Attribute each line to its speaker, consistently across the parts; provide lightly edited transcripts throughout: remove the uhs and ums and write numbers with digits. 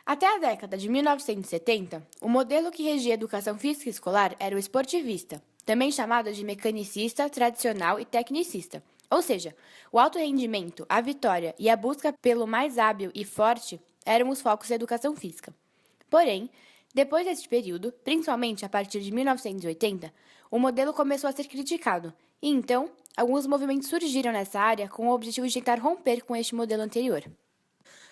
Speaker 1: Até a década de 1970, o modelo que regia a educação física escolar era o esportivista, também chamado de mecanicista, tradicional e tecnicista. Ou seja, o alto rendimento, a vitória e a busca pelo mais hábil e forte eram os focos da educação física. Porém, depois deste período, principalmente a partir de 1980, o modelo começou a ser criticado, e então, alguns movimentos surgiram nessa área com o objetivo de tentar romper com este modelo anterior.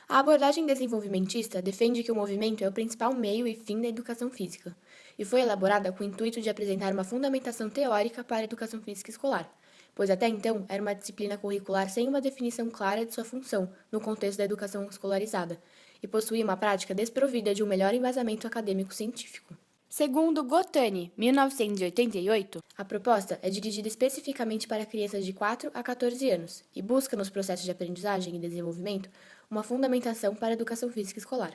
Speaker 1: A abordagem desenvolvimentista defende que o movimento é o principal meio e fim da educação física, e foi elaborada com o intuito de apresentar uma fundamentação teórica para a educação física escolar, pois até então era uma disciplina curricular sem uma definição clara de sua função no contexto da educação escolarizada, e possuía uma prática desprovida de um melhor embasamento acadêmico-científico. Segundo Gotani, 1988, a proposta é dirigida especificamente para crianças de 4 a 14 anos e busca, nos processos de aprendizagem e desenvolvimento, uma fundamentação para a educação física escolar.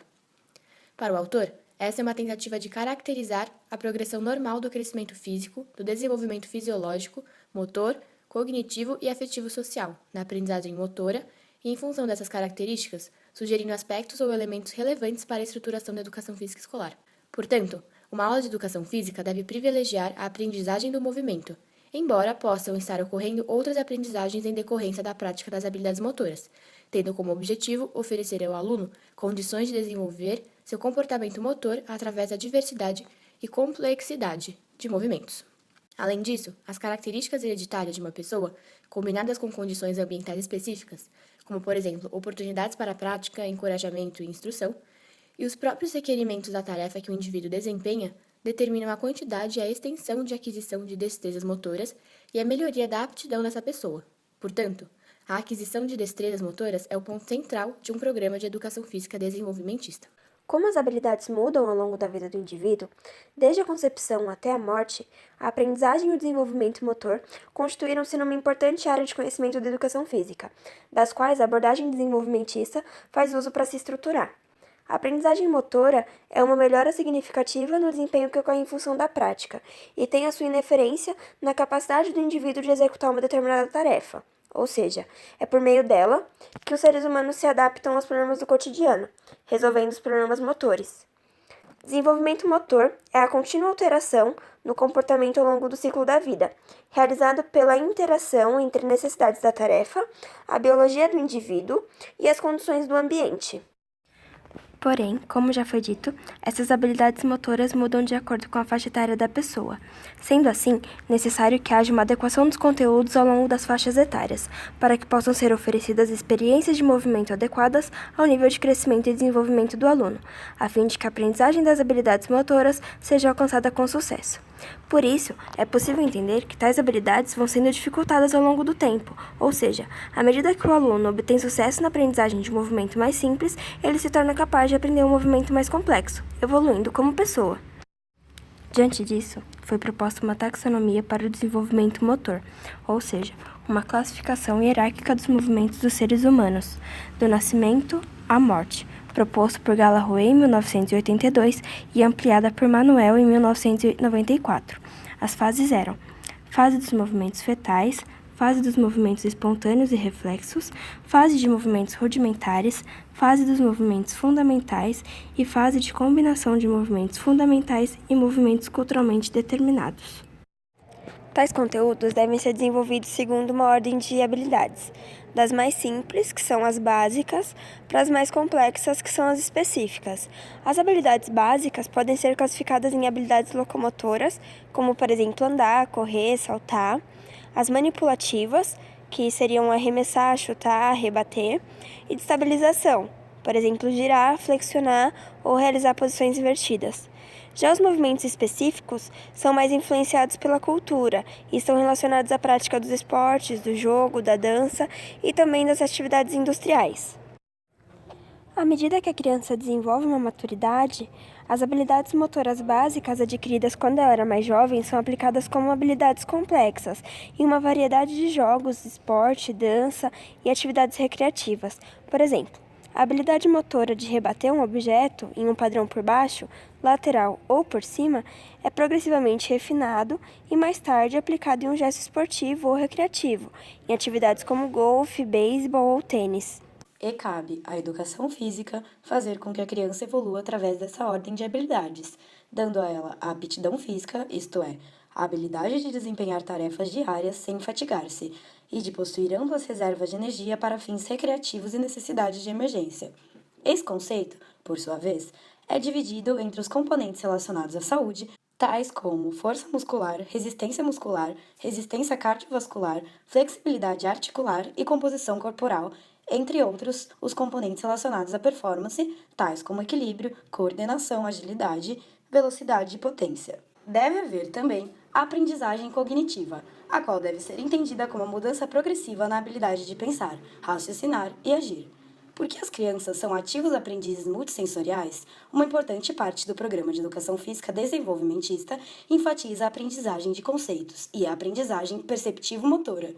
Speaker 1: Para o autor, essa é uma tentativa de caracterizar a progressão normal do crescimento físico, do desenvolvimento fisiológico, motor, cognitivo e afetivo social, na aprendizagem motora, e em função dessas características, sugerindo aspectos ou elementos relevantes para a estruturação da educação física escolar. Portanto, uma aula de educação física deve privilegiar a aprendizagem do movimento, embora possam estar ocorrendo outras aprendizagens em decorrência da prática das habilidades motoras, tendo como objetivo oferecer ao aluno condições de desenvolver seu comportamento motor através da diversidade e complexidade de movimentos. Além disso, as características hereditárias de uma pessoa, combinadas com condições ambientais específicas, como por exemplo oportunidades para a prática, encorajamento e instrução, e os próprios requerimentos da tarefa que o indivíduo desempenha, determinam a quantidade e a extensão de aquisição de destrezas motoras e a melhoria da aptidão dessa pessoa. Portanto, a aquisição de destrezas motoras é o ponto central de um programa de educação física desenvolvimentista.
Speaker 2: Como as habilidades mudam ao longo da vida do indivíduo, desde a concepção até a morte, a aprendizagem e o desenvolvimento motor constituíram-se numa importante área de conhecimento da educação física, das quais a abordagem desenvolvimentista faz uso para se estruturar. A aprendizagem motora é uma melhora significativa no desempenho que ocorre em função da prática e tem a sua inerência na capacidade do indivíduo de executar uma determinada tarefa. Ou seja, é por meio dela que os seres humanos se adaptam aos problemas do cotidiano, resolvendo os problemas motores. Desenvolvimento motor é a contínua alteração no comportamento ao longo do ciclo da vida, realizado pela interação entre necessidades da tarefa, a biologia do indivíduo e as condições do ambiente. Porém, como já foi dito, essas habilidades motoras mudam de acordo com a faixa etária da pessoa. Sendo assim, necessário que haja uma adequação dos conteúdos ao longo das faixas etárias, para que possam ser oferecidas experiências de movimento adequadas ao nível de crescimento e desenvolvimento do aluno, a fim de que a aprendizagem das habilidades motoras seja alcançada com sucesso. Por isso, é possível entender que tais habilidades vão sendo dificultadas ao longo do tempo, ou seja, à medida que o aluno obtém sucesso na aprendizagem de um movimento mais simples, ele se torna capaz de aprender um movimento mais complexo, evoluindo como pessoa. Diante disso, foi proposta uma taxonomia para o desenvolvimento motor, ou seja, uma classificação hierárquica dos movimentos dos seres humanos, do nascimento à morte, proposto por Gallagher em 1982 e ampliada por Manuel em 1994. As fases eram: fase dos movimentos fetais, fase dos movimentos espontâneos e reflexos, fase de movimentos rudimentares, fase dos movimentos fundamentais e fase de combinação de movimentos fundamentais e movimentos culturalmente determinados. Tais conteúdos devem ser desenvolvidos segundo uma ordem de habilidades, das mais simples, que são as básicas, para as mais complexas, que são as específicas. As habilidades básicas podem ser classificadas em habilidades locomotoras, como, por exemplo, andar, correr, saltar. As manipulativas, que seriam arremessar, chutar, rebater. E de estabilização, por exemplo, girar, flexionar ou realizar posições invertidas. Já os movimentos específicos são mais influenciados pela cultura e estão relacionados à prática dos esportes, do jogo, da dança e também das atividades industriais. À medida que a criança desenvolve uma maturidade, as habilidades motoras básicas adquiridas quando ela era mais jovem são aplicadas como habilidades complexas em uma variedade de jogos, esporte, dança e atividades recreativas. Por exemplo, a habilidade motora de rebater um objeto em um padrão por baixo, lateral ou por cima é progressivamente refinado e mais tarde aplicado em um gesto esportivo ou recreativo, em atividades como golfe, beisebol ou tênis.
Speaker 3: E cabe à educação física fazer com que a criança evolua através dessa ordem de habilidades, dando a ela a aptidão física, isto é, a habilidade de desempenhar tarefas diárias sem fatigar-se e de possuir amplas reservas de energia para fins recreativos e necessidades de emergência. Esse conceito, por sua vez, é dividido entre os componentes relacionados à saúde, tais como força muscular, resistência cardiovascular, flexibilidade articular e composição corporal, entre outros, os componentes relacionados à performance, tais como equilíbrio, coordenação, agilidade, velocidade e potência. Deve haver também a aprendizagem cognitiva, a qual deve ser entendida como a mudança progressiva na habilidade de pensar, raciocinar e agir. Porque as crianças são ativos aprendizes multissensoriais, uma importante parte do programa de educação física desenvolvimentista enfatiza a aprendizagem de conceitos e a aprendizagem perceptivo-motora.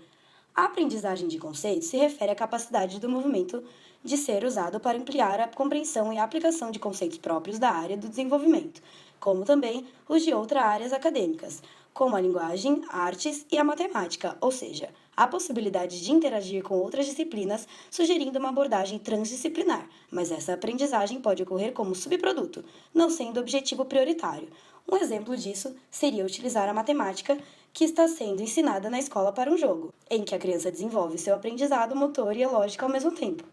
Speaker 3: A aprendizagem de conceitos se refere à capacidade do movimento de ser usado para ampliar a compreensão e a aplicação de conceitos próprios da área do desenvolvimento, como também os de outras áreas acadêmicas, como a linguagem, artes e a matemática, ou seja, a possibilidade de interagir com outras disciplinas, sugerindo uma abordagem transdisciplinar, mas essa aprendizagem pode ocorrer como subproduto, não sendo objetivo prioritário. Um exemplo disso seria utilizar a matemática que está sendo ensinada na escola para um jogo, em que a criança desenvolve seu aprendizado motor e a lógica ao mesmo tempo.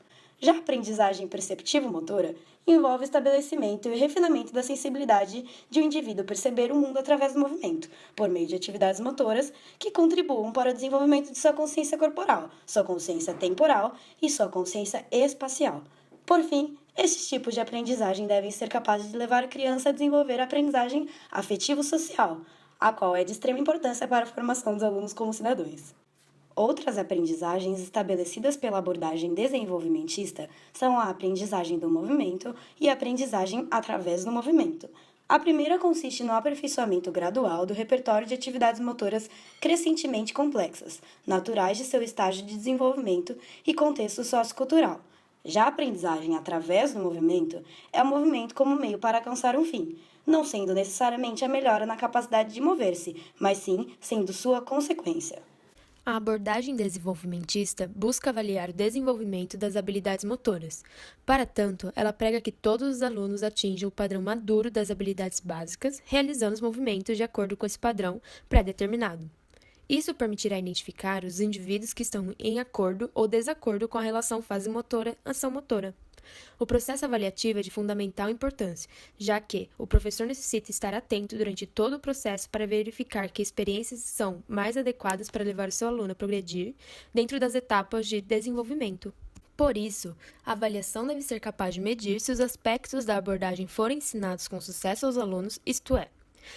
Speaker 3: Já a aprendizagem perceptivo-motora envolve o estabelecimento e refinamento da sensibilidade de um indivíduo perceber o mundo através do movimento, por meio de atividades motoras que contribuam para o desenvolvimento de sua consciência corporal, sua consciência temporal e sua consciência espacial. Por fim, esses tipos de aprendizagem devem ser capazes de levar a criança a desenvolver a aprendizagem afetivo-social, a qual é de extrema importância para a formação dos alunos como cidadãos. Outras aprendizagens estabelecidas pela abordagem desenvolvimentista são a aprendizagem do movimento e a aprendizagem através do movimento. A primeira consiste no aperfeiçoamento gradual do repertório de atividades motoras crescentemente complexas, naturais de seu estágio de desenvolvimento e contexto sociocultural. Já a aprendizagem através do movimento é o movimento como meio para alcançar um fim, não sendo necessariamente a melhora na capacidade de mover-se, mas sim sendo sua consequência.
Speaker 4: A abordagem desenvolvimentista busca avaliar o desenvolvimento das habilidades motoras. Para tanto, ela prega que todos os alunos atinjam o padrão maduro das habilidades básicas, realizando os movimentos de acordo com esse padrão pré-determinado. Isso permitirá identificar os indivíduos que estão em acordo ou desacordo com a relação fase motora-ação motora. O processo avaliativo é de fundamental importância, já que o professor necessita estar atento durante todo o processo para verificar que experiências são mais adequadas para levar o seu aluno a progredir dentro das etapas de desenvolvimento. Por isso, a avaliação deve ser capaz de medir se os aspectos da abordagem forem ensinados com sucesso aos alunos, isto é,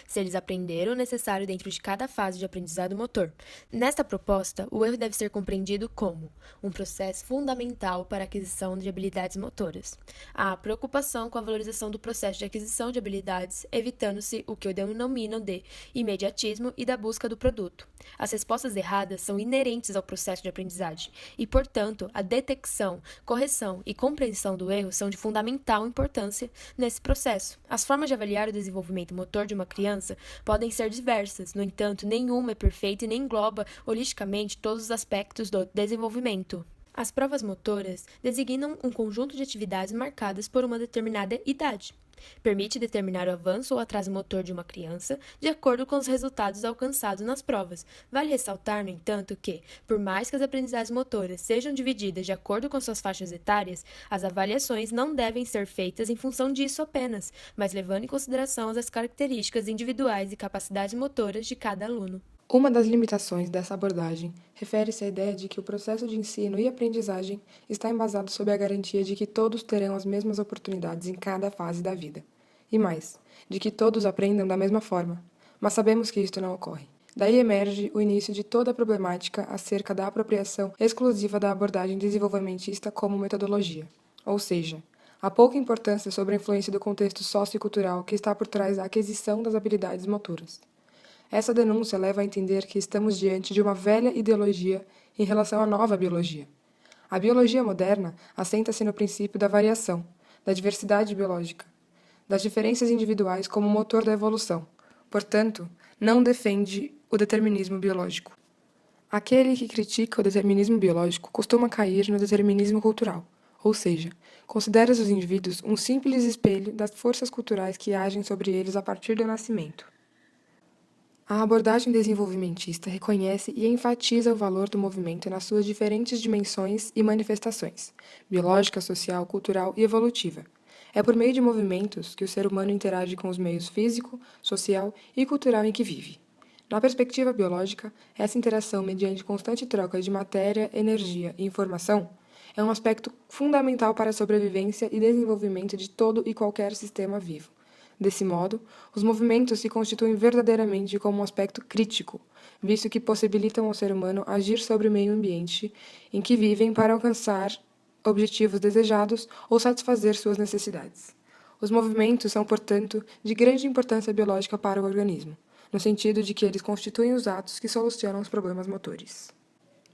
Speaker 4: se eles aprenderam o necessário dentro de cada fase de aprendizado motor. Nesta proposta, o erro deve ser compreendido como um processo fundamental para a aquisição de habilidades motoras. A preocupação com a valorização do processo de aquisição de habilidades, evitando-se o que eu denomino de imediatismo e da busca do produto. As respostas erradas são inerentes ao processo de aprendizagem e, portanto, a detecção, correção e compreensão do erro são de fundamental importância nesse processo. As formas de avaliar o desenvolvimento motor de uma criança podem ser diversas, no entanto, nenhuma é perfeita e nem engloba holisticamente todos os aspectos do desenvolvimento. As provas motoras designam um conjunto de atividades marcadas por uma determinada idade. Permite determinar o avanço ou atraso motor de uma criança de acordo com os resultados alcançados nas provas. Vale ressaltar, no entanto, que, por mais que as aprendizagens motoras sejam divididas de acordo com suas faixas etárias, as avaliações não devem ser feitas em função disso apenas, mas levando em consideração as características individuais e capacidades motoras de cada aluno.
Speaker 5: Uma das limitações dessa abordagem refere-se à ideia de que o processo de ensino e aprendizagem está embasado sob a garantia de que todos terão as mesmas oportunidades em cada fase da vida. E mais, de que todos aprendam da mesma forma. Mas sabemos que isto não ocorre. Daí emerge o início de toda a problemática acerca da apropriação exclusiva da abordagem desenvolvimentista como metodologia. Ou seja, há pouca importância sobre a influência do contexto sociocultural que está por trás da aquisição das habilidades motoras. Essa denúncia leva a entender que estamos diante de uma velha ideologia em relação à nova biologia. A biologia moderna assenta-se no princípio da variação, da diversidade biológica, das diferenças individuais como motor da evolução. Portanto, não defende o determinismo biológico. Aquele que critica o determinismo biológico costuma cair no determinismo cultural, ou seja, considera os indivíduos um simples espelho das forças culturais que agem sobre eles a partir do nascimento. A abordagem desenvolvimentista reconhece e enfatiza o valor do movimento nas suas diferentes dimensões e manifestações, biológica, social, cultural e evolutiva. É por meio de movimentos que o ser humano interage com os meios físico, social e cultural em que vive. Na perspectiva biológica, essa interação mediante constante troca de matéria, energia e informação é um aspecto fundamental para a sobrevivência e desenvolvimento de todo e qualquer sistema vivo. Desse modo, os movimentos se constituem verdadeiramente como um aspecto crítico, visto que possibilitam ao ser humano agir sobre o meio ambiente em que vivem para alcançar objetivos desejados ou satisfazer suas necessidades. Os movimentos são, portanto, de grande importância biológica para o organismo, no sentido de que eles constituem os atos que solucionam os problemas motores.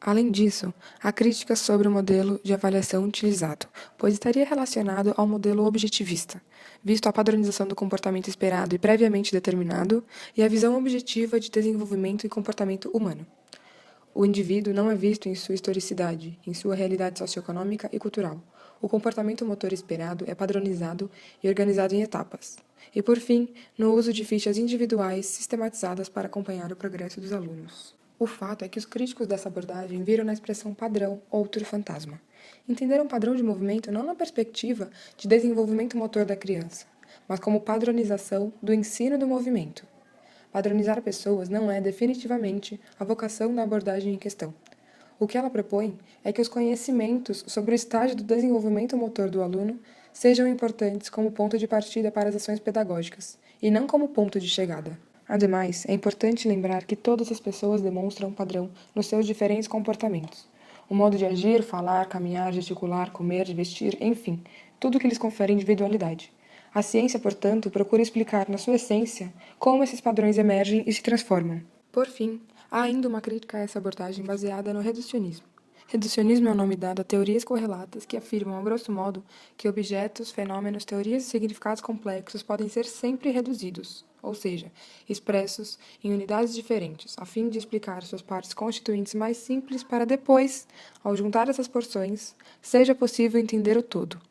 Speaker 5: Além disso, há críticas sobre o modelo de avaliação utilizado, pois estaria relacionado ao modelo objetivista, visto a padronização do comportamento esperado e previamente determinado, e a visão objetiva de desenvolvimento e comportamento humano. O indivíduo não é visto em sua historicidade, em sua realidade socioeconômica e cultural. O comportamento motor esperado é padronizado e organizado em etapas. E, por fim, no uso de fichas individuais sistematizadas para acompanhar o progresso dos alunos. O fato é que os críticos dessa abordagem viram na expressão padrão outro fantasma. Entenderam padrão de movimento não na perspectiva de desenvolvimento motor da criança, mas como padronização do ensino do movimento. Padronizar pessoas não é, definitivamente, a vocação da abordagem em questão. O que ela propõe é que os conhecimentos sobre o estágio do desenvolvimento motor do aluno sejam importantes como ponto de partida para as ações pedagógicas, e não como ponto de chegada. Ademais, é importante lembrar que todas as pessoas demonstram um padrão nos seus diferentes comportamentos. O modo de agir, falar, caminhar, gesticular, comer, vestir, enfim, tudo que lhes confere individualidade. A ciência, portanto, procura explicar, na sua essência, como esses padrões emergem e se transformam. Por fim, há ainda uma crítica a essa abordagem baseada no reducionismo. Reducionismo é o nome dado a teorias correlatas que afirmam, a grosso modo, que objetos, fenômenos, teorias e significados complexos podem ser sempre reduzidos, ou seja, expressos em unidades diferentes, a fim de explicar suas partes constituintes mais simples para depois, ao juntar essas porções, seja possível entender o todo.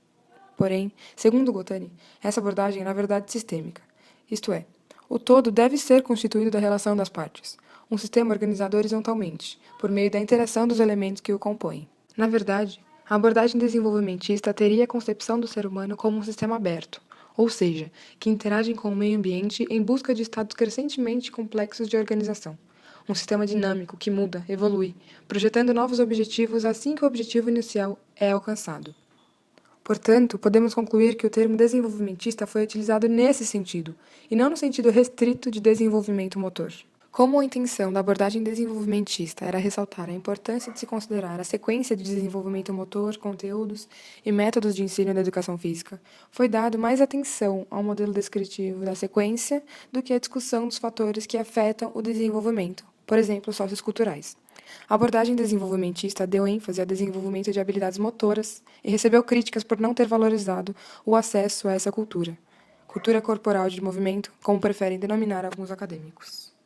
Speaker 5: Porém, segundo Gottani, essa abordagem é na verdade sistêmica, isto é, o todo deve ser constituído da relação das partes, um sistema organizado horizontalmente, por meio da interação dos elementos que o compõem. Na verdade, a abordagem desenvolvimentista teria a concepção do ser humano como um sistema aberto, ou seja, que interagem com o meio ambiente em busca de estados crescentemente complexos de organização. Um sistema dinâmico que muda, evolui, projetando novos objetivos assim que o objetivo inicial é alcançado. Portanto, podemos concluir que o termo desenvolvimentista foi utilizado nesse sentido, e não no sentido restrito de desenvolvimento motor. Como a intenção da abordagem desenvolvimentista era ressaltar a importância de se considerar a sequência de desenvolvimento motor, conteúdos e métodos de ensino da educação física, foi dado mais atenção ao modelo descritivo da sequência do que à discussão dos fatores que afetam o desenvolvimento, por exemplo, socioculturais. A abordagem desenvolvimentista deu ênfase ao desenvolvimento de habilidades motoras e recebeu críticas por não ter valorizado o acesso a essa cultura corporal de movimento, como preferem denominar alguns acadêmicos.